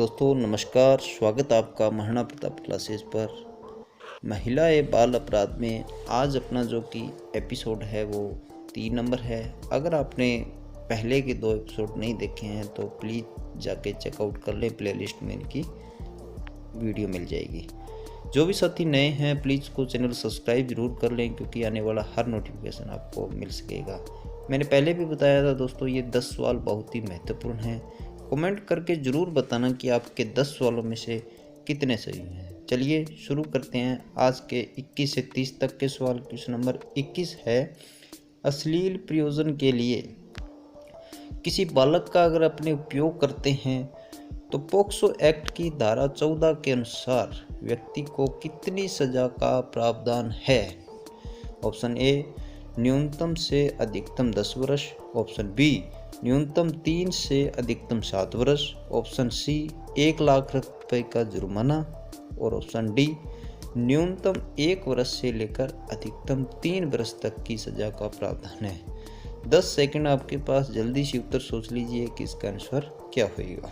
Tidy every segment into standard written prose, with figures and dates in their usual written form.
दोस्तों नमस्कार, स्वागत आपका महाराणा प्रताप क्लासेस पर। महिला एवं बाल अपराध में आज अपना जो कि एपिसोड है वो 3 नंबर है। अगर आपने पहले के 2 एपिसोड नहीं देखे हैं तो प्लीज़ जाके चेकआउट कर लें, प्लेलिस्ट में इनकी वीडियो मिल जाएगी। जो भी साथी नए हैं प्लीज़ को चैनल सब्सक्राइब जरूर कर लें, क्योंकि आने वाला हर नोटिफिकेशन आपको मिल सकेगा। मैंने पहले भी बताया था दोस्तों, ये 10 सवाल बहुत ही महत्वपूर्ण हैं। कमेंट करके ज़रूर बताना कि आपके 10 सवालों में से कितने सही हैं। चलिए शुरू करते हैं आज के 21 से 30 तक के सवाल। क्वेश्चन नंबर 21 है, अश्लील प्रयोजन के लिए किसी बालक का अगर अपने उपयोग करते हैं तो पोक्सो एक्ट की धारा 14 के अनुसार व्यक्ति को कितनी सज़ा का प्रावधान है। ऑप्शन ए न्यूनतम से अधिकतम 10 वर्ष, ऑप्शन बी न्यूनतम 3 से अधिकतम 7 वर्ष, ऑप्शन सी 1 लाख रुपए का जुर्माना और ऑप्शन डी न्यूनतम 1 वर्ष से लेकर अधिकतम 3 वर्ष तक की सजा का प्रावधान है। 10 सेकंड आपके पास, जल्दी से उत्तर सोच लीजिए कि इसका आंसर क्या होगा।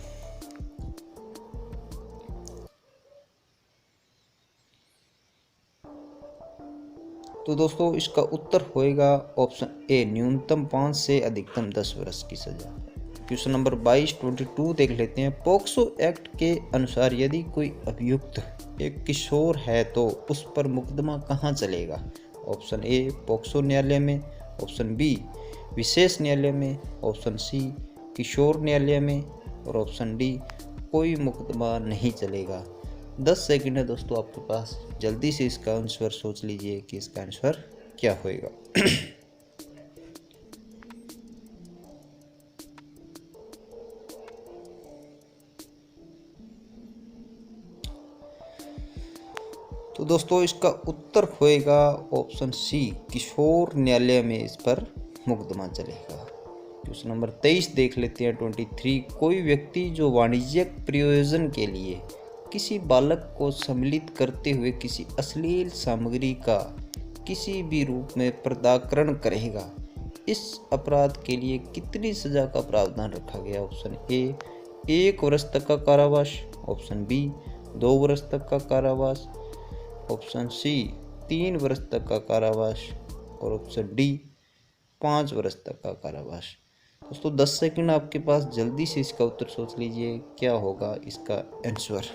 तो दोस्तों इसका उत्तर होएगा ऑप्शन ए न्यूनतम 5 से अधिकतम 10 वर्ष की सजा। क्वेश्चन नंबर 22 देख लेते हैं। पोक्सो एक्ट के अनुसार यदि कोई अभियुक्त एक किशोर है तो उस पर मुकदमा कहाँ चलेगा। ऑप्शन ए पोक्सो न्यायालय में, ऑप्शन बी विशेष न्यायालय में, ऑप्शन सी किशोर न्यायालय में और ऑप्शन डी कोई मुकदमा नहीं चलेगा। 10 सेकंड है दोस्तों आपके पास, जल्दी से इसका आंसर सोच लीजिए कि इसका आंसर क्या होएगा। तो दोस्तों इसका उत्तर होएगा ऑप्शन सी किशोर न्यायालय में इस पर मुकदमा चलेगा। क्वेश्चन नंबर 23 देख लेते हैं 23। कोई व्यक्ति जो वाणिज्यिक प्रयोजन के लिए किसी बालक को सम्मिलित करते हुए किसी अश्लील सामग्री का किसी भी रूप में प्रदाकरण करेगा, इस अपराध के लिए कितनी सजा का प्रावधान रखा गया। ऑप्शन ए 1 वर्ष तक का कारावास, ऑप्शन बी 2 वर्ष तक का कारावास, ऑप्शन सी 3 वर्ष तक का कारावास और ऑप्शन डी 5 वर्ष तक का कारावास। दोस्तों 10 सेकंड आपके पास, जल्दी से इसका उत्तर सोच लीजिए क्या होगा इसका आंसर।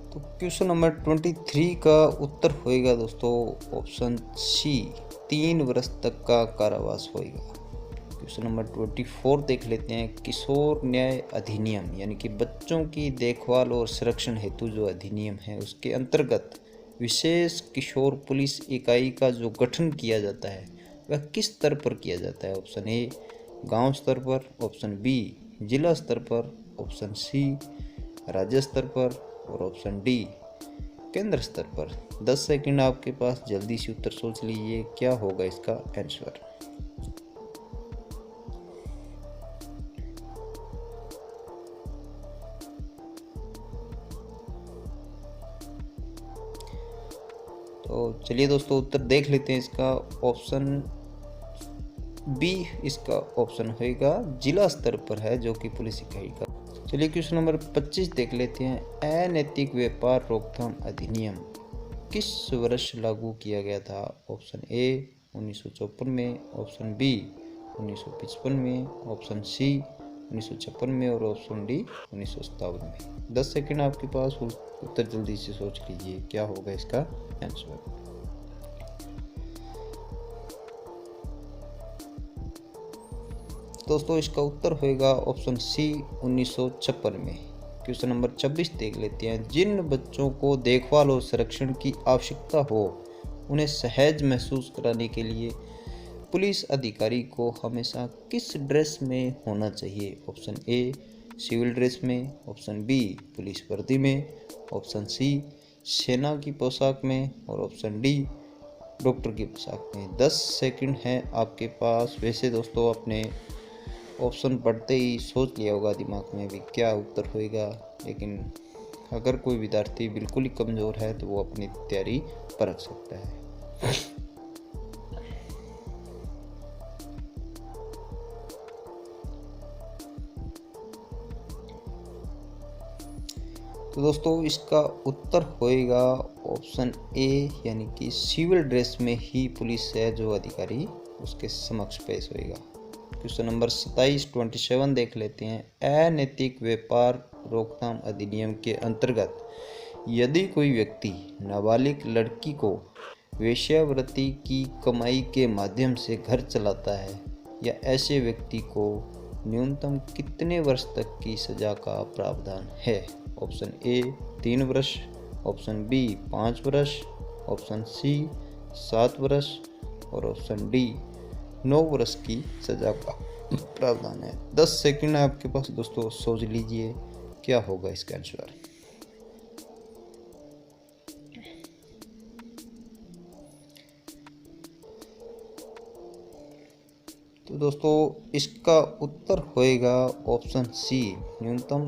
तो क्वेश्चन नंबर 23 का उत्तर होएगा दोस्तों ऑप्शन सी 3 वर्ष तक का कारावास होएगा। क्वेश्चन नंबर 24 देख लेते हैं। किशोर न्याय अधिनियम यानी कि बच्चों की देखभाल और संरक्षण हेतु जो अधिनियम है उसके अंतर्गत विशेष किशोर पुलिस इकाई का जो गठन किया जाता है वह किस स्तर पर किया जाता है। ऑप्शन ए गांव स्तर पर, ऑप्शन बी जिला स्तर पर, ऑप्शन सी राज्य स्तर पर और ऑप्शन डी केंद्र स्तर पर। 10 सेकंड आपके पास, जल्दी से उत्तर सोच लीजिए क्या होगा इसका आंसर। तो चलिए दोस्तों उत्तर देख लेते हैं इसका। ऑप्शन बी इसका ऑप्शन होएगा जिला स्तर पर है जो कि पुलिस इकाई का। चलिए क्वेश्चन नंबर 25 देख लेते हैं। अनैतिक व्यापार रोकथाम अधिनियम किस वर्ष लागू किया गया था। ऑप्शन ए 1954 में, ऑप्शन बी 1955 में, ऑप्शन सी 1956 में और ऑप्शन डी 1957 में। 10 सेकंड आपके पास, उत्तर जल्दी से सोच लीजिए क्या होगा इसका आंसर। दोस्तों इसका उत्तर होएगा ऑप्शन सी 1956 में। क्वेश्चन नंबर 26 देख लेते हैं। जिन बच्चों को देखभाल और संरक्षण की आवश्यकता हो उन्हें सहज महसूस कराने के लिए पुलिस अधिकारी को हमेशा किस ड्रेस में होना चाहिए। ऑप्शन ए सिविल ड्रेस में, ऑप्शन बी पुलिस वर्दी में, ऑप्शन सी सेना की पोशाक में और ऑप्शन डी डॉक्टर की पोशाक में। 10 सेकंड है आपके पास। वैसे दोस्तों अपने ऑप्शन पढ़ते ही सोच लिया होगा दिमाग में भी क्या उत्तर होएगा, लेकिन अगर कोई विद्यार्थी बिल्कुल ही कमज़ोर है तो वो अपनी तैयारी परख सकता है। तो दोस्तों इसका उत्तर होएगा ऑप्शन ए, यानी कि सिविल ड्रेस में ही पुलिस है जो अधिकारी उसके समक्ष पेश होएगा। क्वेश्चन नंबर 27 देख लेते हैं। अनैतिक व्यापार रोकथाम अधिनियम के अंतर्गत यदि कोई व्यक्ति नाबालिग लड़की को वेश्यावृत्ति की कमाई के माध्यम से घर चलाता है या ऐसे व्यक्ति को न्यूनतम कितने वर्ष तक की सजा का प्रावधान है? ऑप्शन ए 3 वर्ष, ऑप्शन बी 5 वर्ष, ऑप्शन सी 7 वर्ष और ऑप्शन डी 9 वर्ष की सजा का प्रावधान है। 10 सेकंड है आपके पास दोस्तों, सोच लीजिए क्या होगा इसका आंसर। तो दोस्तों इसका उत्तर होएगा ऑप्शन सी, न्यूनतम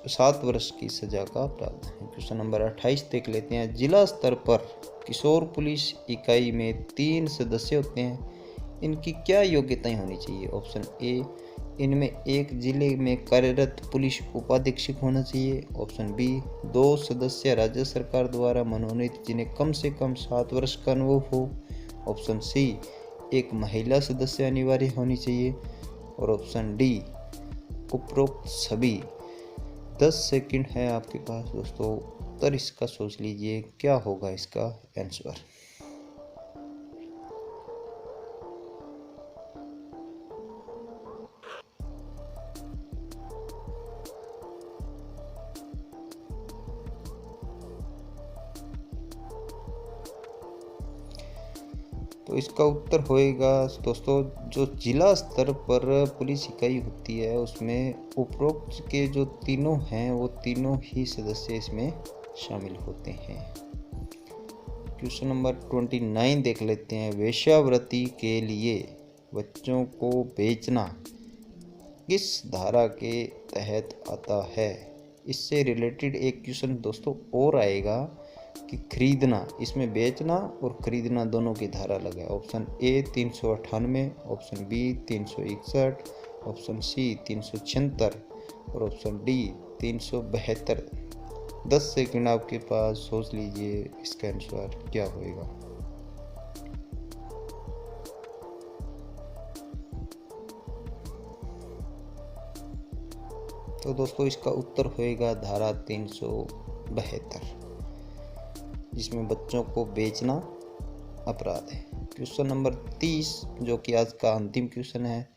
7 वर्ष की सजा का प्रावधान है। क्वेश्चन नंबर 28 देख लेते हैं। जिला स्तर पर किशोर पुलिस इकाई में 3 सदस्य होते हैं, इनकी क्या योग्यताएं होनी चाहिए? ऑप्शन ए, इनमें एक जिले में कार्यरत पुलिस उपाधीक्षक होना चाहिए। ऑप्शन बी, 2 सदस्य राज्य सरकार द्वारा मनोनीत जिन्हें कम से कम 7 वर्ष का अनुभव हो। ऑप्शन सी, एक महिला सदस्य अनिवार्य होनी चाहिए और ऑप्शन डी, उपरोक्त सभी। 10 सेकंड है आपके पास दोस्तों, उत्तर इसका सोच लीजिए क्या होगा इसका आंसर। तो इसका उत्तर होएगा दोस्तों, जो जिला स्तर पर पुलिस इकाई होती है उसमें उपरोक्त के जो तीनों हैं वो तीनों ही सदस्य इसमें शामिल होते हैं। क्वेश्चन नंबर 29 देख लेते हैं। वेश्यावृत्ति के लिए बच्चों को बेचना किस धारा के तहत आता है? इससे रिलेटेड एक क्वेश्चन दोस्तों और आएगा कि खरीदना, इसमें बेचना और खरीदना दोनों की धारा लगा है। Option A 398, option B 361, option C 376 और ऑप्शन डी 372। 10 सेकंड आपके पास, सोच लीजिए इसका आंसर क्या होएगा। तो दोस्तों इसका उत्तर होएगा धारा 372, जिसमें बच्चों को बेचना अपराध है। क्वेश्चन नंबर 30 जो कि आज का अंतिम क्वेश्चन है।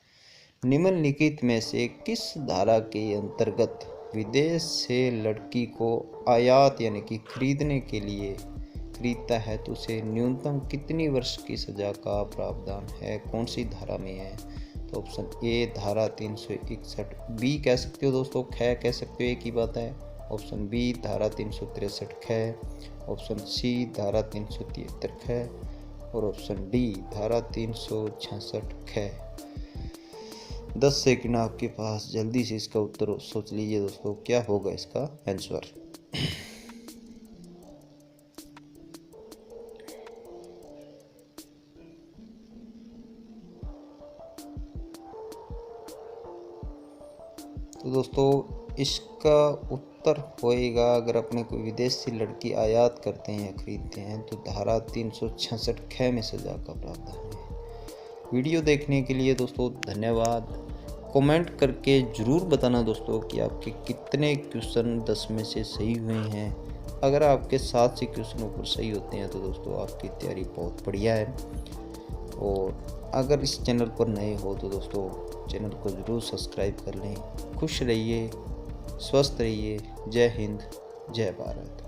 निम्नलिखित में से किस धारा के अंतर्गत विदेश से लड़की को आयात यानी कि खरीदने के लिए खरीदता है तो उसे न्यूनतम कितनी वर्ष की सजा का प्रावधान है? कौन सी धारा में है? तो ऑप्शन ए धारा 361 बी कह सकते हो दोस्तों, ख कह सकते हो, एक ही बात है। ऑप्शन बी धारा 363 ख, ऑप्शन सी धारा 373 ख और ऑप्शन डी धारा 366 ख। 10 सेकंड आपके पास, जल्दी से इसका उत्तर सोच लीजिए दोस्तों क्या होगा इसका आंसर। तो दोस्तों इसका उत्तर होएगा, अगर अपने कोई विदेशी लड़की आयात करते हैं या खरीदते हैं तो धारा 366 ख में सजा का प्रावधान है। वीडियो देखने के लिए दोस्तों धन्यवाद। कमेंट करके ज़रूर बताना दोस्तों कि आपके कितने क्वेश्चन 10 में से सही हुए हैं। अगर आपके 7 से क्वेश्चन ऊपर सही होते हैं तो दोस्तों आपकी तैयारी बहुत बढ़िया है। और अगर इस चैनल पर नए हो तो दोस्तों चैनल को ज़रूर सब्सक्राइब कर लें। खुश रहिए, स्वस्थ रहिए। जय हिंद, जय भारत।